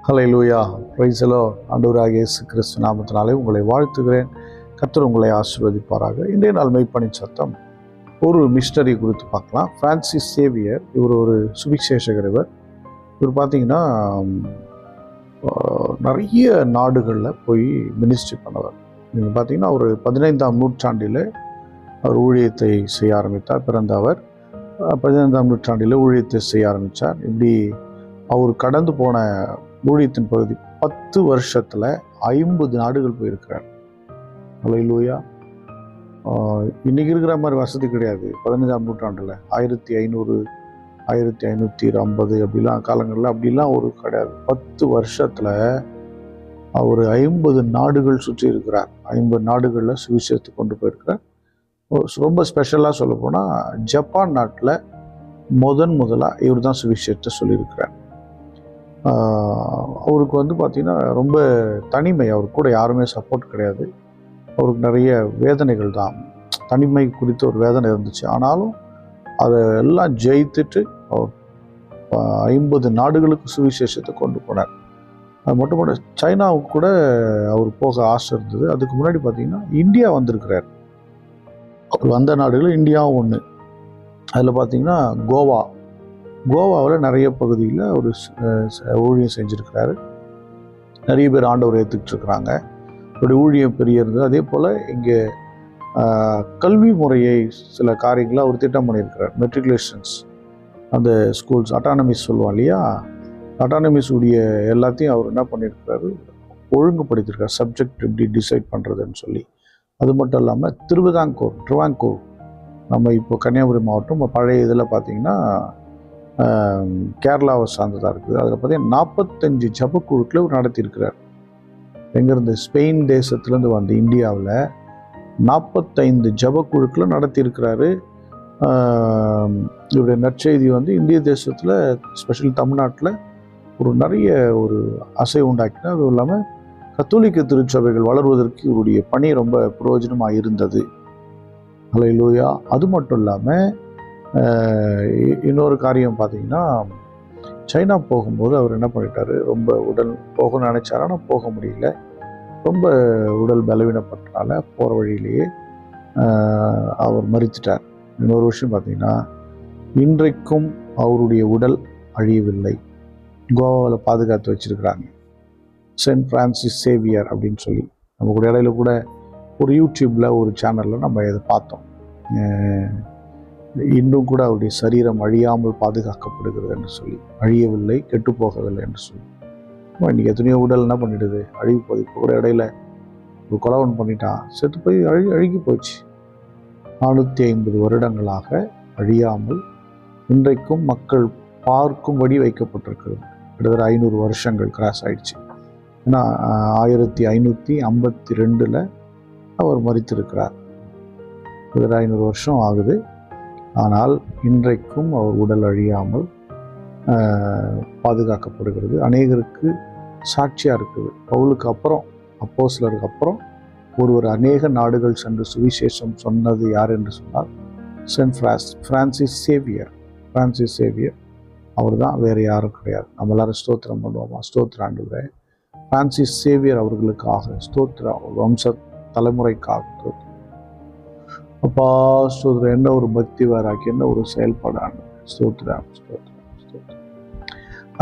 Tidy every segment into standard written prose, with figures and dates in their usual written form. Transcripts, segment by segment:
Hallelujah, praise the Lord. ஆண்டவராகிய இயேசு கிறிஸ்து நாமத்தினாலே உங்களை வாழ்த்துகிறேன். கர்த்தர் உங்களை ஆசீர்வதிப்பாராக. இன்றைய நாள் மெய்ப்பணி சத்தம் ஒரு மிஷனரி குறித்து பார்க்கலாம். Francis Xavier. இவர் ஒரு சுவிசேஷகர். இவர் பார்த்தீங்கன்னா நிறைய நாடுகளில் போய் மினிஸ்ட்ரி பண்ணவர். நீங்கள் பார்த்தீங்கன்னா ஒரு 15ஆம் நூற்றாண்டில் அவர் ஊழியத்தை செய்ய ஆரம்பித்தார். பிறந்தவர் 15ஆம் நூற்றாண்டில் ஊழியத்தை செய்ய ஆரம்பித்தார். இப்படி அவர் கடந்து போன ஊழியத்தின் பகுதி 10 வருஷத்தில் 50 நாடுகள் போயிருக்கிறார். ஹல்லேலூயா. இன்னைக்கு இருக்கிற மாதிரி வசதி கிடையாது. 15ஆம் நூற்றாண்டில் 1500 1550 அப்படிலாம் காலங்களில் அப்படிலாம் ஒரு கிடையாது. 10 வருஷத்தில் அவர் 50 நாடுகள் சுற்றி இருக்கிறார். 50 நாடுகளில் சுவிசேஷத்தை கொண்டு போயிருக்கிறார். ரொம்ப ஸ்பெஷலாக சொல்ல போனால் ஜப்பான் நாட்டில் முதலாக இவர் தான் சுவிசேஷத்தை சொல்லியிருக்கிறார். அவருக்கு பார்த்திங்கன்னா ரொம்ப தனிமை. அவர் கூட யாருமே சப்போர்ட் கிடையாது. அவருக்கு நிறைய வேதனைகள் தான், தனிமை குறித்த ஒரு வேதனை இருந்துச்சு. ஆனாலும் அதை எல்லாம் ஜெயித்துட்டு அவர் 50 நாடுகளுக்கு சுவிசேஷத்தை கொண்டு போனார். அது மட்டும் கூட சைனாவுக்கு கூட அவர் போக ஆசை இருந்தது. அதுக்கு முன்னாடி பார்த்திங்கன்னா இந்தியா வந்திருக்கிறார். அவர் வந்த நாடுகள் இந்தியாவும் ஒன்று. அதில் பார்த்திங்கன்னா கோவாவில் நிறைய பகுதியில் ஒரு ஊழியம் செஞ்சுருக்கிறாரு. நிறைய பேர் ஆண்டவர் ஏற்றுக்கிட்டு இருக்கிறாங்க. அவருடைய ஊழியம் பெரிய இருந்தது. அதே போல் இங்கே கல்வி முறையை சில காரியங்களை அவர் திட்டம் பண்ணியிருக்கிறார். மெட்ரிகுலேஷன்ஸ், அந்த ஸ்கூல்ஸ் அட்டானமிஸ் சொல்லுவான் இல்லையா, அட்டானமிஸ் உடைய எல்லாத்தையும் அவர் என்ன பண்ணியிருக்கிறாரு, ஒழுங்குபடுத்தியிருக்கார். சப்ஜெக்ட் எப்படி டிசைட் பண்ணுறதுன்னு சொல்லி. அது மட்டும் இல்லாமல் ட்ரிவாங்கூர் நம்ம இப்போ கன்னியாகுமரி மாவட்டம் பழைய இதில் பார்த்திங்கன்னா கேரளாவை சார்ந்ததாக இருக்குது. அதில் பார்த்தீங்கன்னா 45 ஜபக்குழுக்களை அவர் நடத்தியிருக்கிறார். எங்கேருந்து? ஸ்பெயின் தேசத்துலேருந்து வந்து இந்தியாவில் 45 ஜபக்குழுக்களை நடத்தியிருக்கிறாரு. இவருடைய நற்செய்தி இந்திய தேசத்தில், ஸ்பெஷல் தமிழ்நாட்டில் ஒரு நிறைய ஒரு அசை உண்டாக்கினா. அதுவும் இல்லாமல் கத்தோலிக்க திருச்சபைகள் வளர்வதற்கு இவருடைய பணி ரொம்ப பிரயோஜனமாக இருந்தது. ஹல்லேலூயா. அது மட்டும் இல்லாமல் இன்னொரு காரியம் பார்த்தீங்கன்னா, சைனா போகும்போது அவர் என்ன பண்ணிட்டார், ரொம்ப உடல் போகணும்னு நினச்சார். ஆனால் போக முடியல. ரொம்ப உடல் பலவீனப்பட்டனால போகிற வழியிலேயே அவர் மரித்துட்டார். இன்னொரு விஷயம் பார்த்தீங்கன்னா, இன்றைக்கும் அவருடைய உடல் அழியவில்லை. கோவாவில் பாதுகாத்து வச்சுருக்கிறாங்க. சென்ட் பிரான்சிஸ் சேவியர் அப்படின்னு சொல்லி நம்ம கூட இடையில கூட ஒரு யூடியூப்பில் ஒரு சேனலில் நம்ம இதை பார்த்தோம். இன்னும் கூட அவருடைய சரீரம் அழியாமல் பாதுகாக்கப்படுகிறது என்று சொல்லி, அழியவில்லை, கெட்டு போகவில்லை என்று சொல்லி. இன்றைக்கி எத்தனையோ உடல் என்ன பண்ணிடுது, அழுகி போகுது. இப்போ கூட இடையில ஒரு கொலவன் பண்ணிட்டான், செத்து போய் அழுகி போச்சு. 450 வருடங்களாக அழியாமல் இன்றைக்கும் மக்கள் பார்க்கும்படி வைக்கப்பட்டிருக்கிறது. கிட்டத்தட்ட 500 வருஷங்கள் கிராஸ் ஆயிடுச்சு. ஏன்னா 1552 அவர் மரித்திருக்கிறார். கிட்டத்தட்ட 500 வருஷம் ஆகுது. ஆனால் இன்றைக்கும் அவர் உடல் அழியாமல் பாதுகாக்கப்படுகிறது. அநேகருக்கு சாட்சியாக இருக்குது. பவுலுக்கு அப்புறம், அப்போஸ்தலருக்கு அப்புறம் ஒருவர் அநேக நாடுகள் சென்று சுவிசேஷம் சொன்னது யார் என்று சொன்னால் சென்ட் பிரான்சிஸ் சேவியர். அவர் தான், வேறு யாரும் கிடையாது. நம்ம எல்லாரும் ஸ்தோத்திரம் பண்ணுவோமா? ஸ்தோத்திர ஆண்டவரே. பிரான்சிஸ் சேவியர் அவர்களுக்காக ஸ்தோத்திரம், வம்ச தலைமுறைக்காக அப்பா ஸ்தோத்திரம். என்ன ஒரு பக்தி வேறாக்கி, என்ன ஒரு செயல்பாடான ஸ்தோத்திரம்.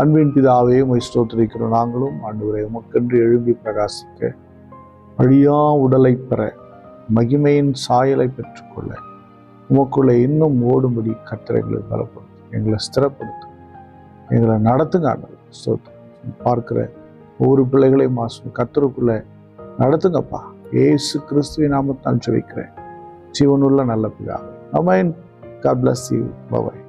அன்பின் பிதாவே உம்மை ஸ்தோத்திரிக்கிறோம். நாங்களும் ஆண்டவரே உமக்கென்று எழும்பி பிரகாசிக்க, அழியா உடலை பெற, மகிமையின் சாயலை பெற்றுக்கொள்ள, உமக்குள்ளே இன்னும் ஓடும்படி கர்த்தர் எங்களை பலப்படுத்தும், எங்களை ஸ்திரப்படுத்தும், எங்களை நடத்துங்க ஆண்டவர். ஸ்தோத்திரம். பார்க்கிற ஒவ்வொரு பிள்ளைகளையும் கர்த்தருக்குள்ளே நடத்துங்கப்பா. இயேசு கிறிஸ்துவின் நாமத்தால் ஜெபிக்கிறேன், ஜீவனுள்ள நல்ல பிதாவே. ஆமென். God bless you. Bye bye.